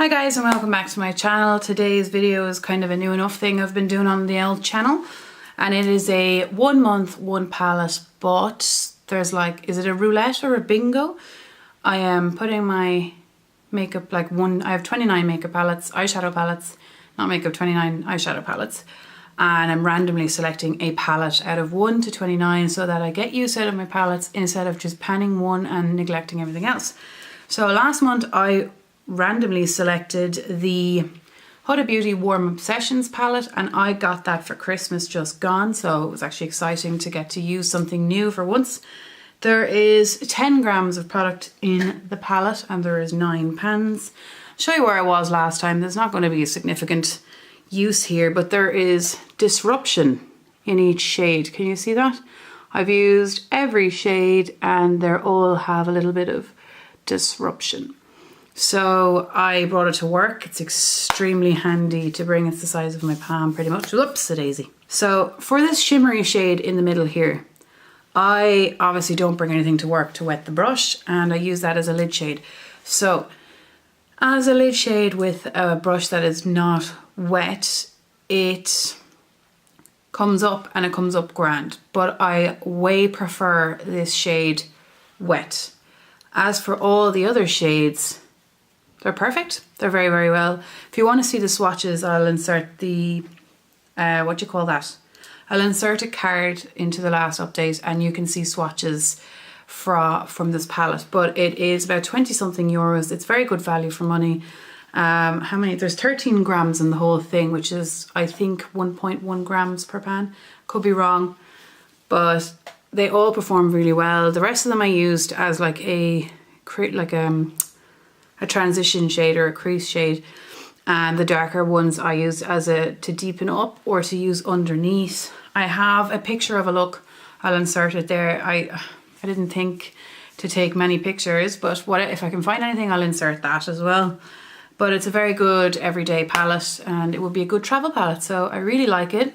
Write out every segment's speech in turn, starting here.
Hi guys and welcome back to my channel. Today's video is kind of a new enough thing I've been doing on the old channel, and it is a 1 month, 1 palette, but there's like, is it a roulette or a bingo? I am putting my makeup I have 29 makeup palettes, eyeshadow palettes, not makeup, 29 eyeshadow palettes, and I'm randomly selecting a palette out of 1 to 29 so that I get use out of my palettes instead of just panning one and neglecting everything else. So last month I randomly selected the Huda Beauty Warm Obsessions palette, and I got that for Christmas just gone, so it was actually exciting to get to use something new for once. There is 10 grams of product in the palette and there is 9 pans. I'll show you where I was last time. There's not going to be a significant use here, but there is disruption in each shade. Can you see that? I've used every shade and they all have a little bit of disruption. So I brought it to work. It's extremely handy to bring. It's the size of my palm pretty much. Whoops, a daisy. So for this shimmery shade in the middle here, I obviously don't bring anything to work to wet the brush, and I use that as a lid shade. So as a lid shade with a brush that is not wet, it comes up and it comes up grand, but I way prefer this shade wet. As for all the other shades, they're perfect. They're very, very well. If you want to see the swatches, I'll insert the, what do you call that? I'll insert a card into the last update and you can see swatches from this palette. But it is about 20 something euros. It's very good value for money. How many? There's 13 grams in the whole thing, which is, I think, 1.1 grams per pan. Could be wrong, but they all perform really well. The rest of them I used as like a transition shade or a crease shade, and the darker ones I use as to deepen up or to use underneath. I have a picture of a look. I'll insert it there. I didn't think to take many pictures, but if I can find anything, I'll insert that as well. But it's a very good everyday palette and it would be a good travel palette, so I really like it.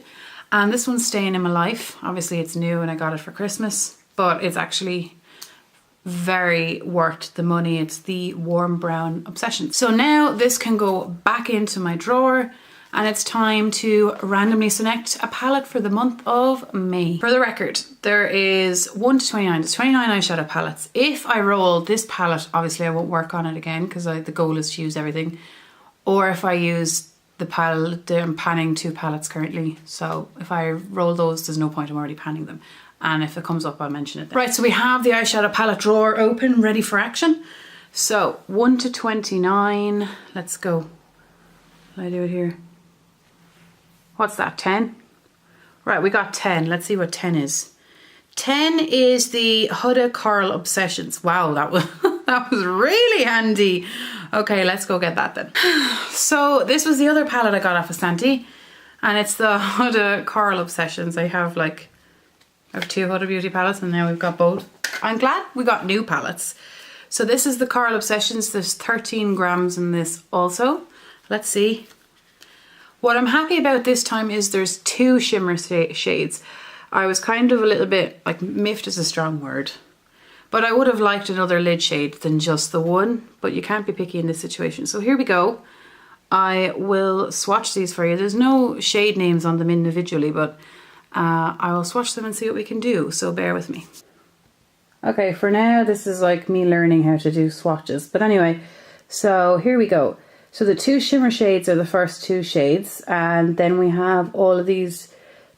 And this one's staying in my life. Obviously it's new and I got it for Christmas, but it's actually very worth the money. It's the Warm Brown Obsession. So now this can go back into my drawer and it's time to randomly select a palette for the month of May. For the record, there is 1 to 29. There's 29 eyeshadow palettes. If I roll this palette, obviously I won't work on it again because the goal is to use everything. Or if I use the palette, I'm panning 2 palettes currently. So if I roll those, there's no point, I'm already panning them. And if it comes up, I'll mention it then. Right, so we have the eyeshadow palette drawer open, ready for action. So 1 to 29, let's go. Will I do it here? What's that, 10? Right, we got 10. Let's see what 10 is. 10 is the Huda Coral Obsessions. Wow, that was that was really handy. Okay, let's go get that then. So this was the other palette I got off of Santi, and it's the Huda Coral Obsessions. I have 2 Huda Beauty palettes and now we've got both. I'm glad we got new palettes. So this is the Coral Obsessions. There's 13 grams in this also. Let's see. What I'm happy about this time is there's 2 shimmer shades. I was kind of a little bit, miffed is a strong word, but I would have liked another lid shade than just the one, but you can't be picky in this situation. So here we go. I will swatch these for you. There's no shade names on them individually, but I will swatch them and see what we can do, so bear with me. Okay, for now this is like me learning how to do swatches, but anyway, so here we go. So the 2 shimmer shades are the first 2 shades, and then we have all of these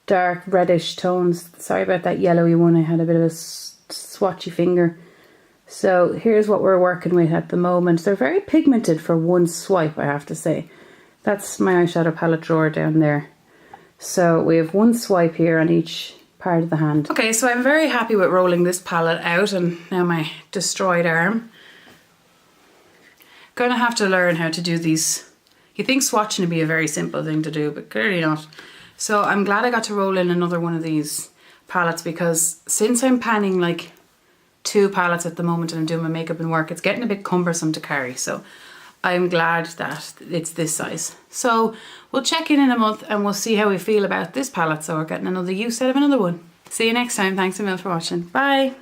dark reddish tones. Sorry about that yellowy one, I had a bit of a swatchy finger. So here's what we're working with at the moment. They're very pigmented for one swipe, I have to say. That's my eyeshadow palette drawer down there. So we have 1 swipe here on each part of the hand. Okay, so I'm very happy with rolling this palette out, and now my destroyed arm. Gonna have to learn how to do these. You think swatching would be a very simple thing to do, but clearly not. So I'm glad I got to roll in another one of these palettes, because since I'm panning 2 palettes at the moment and I'm doing my makeup and work, it's getting a bit cumbersome to carry. So I'm glad that it's this size. So we'll check in a month and we'll see how we feel about this palette. So we're getting another use out of another one. See you next time. Thanks a mil for watching. Bye.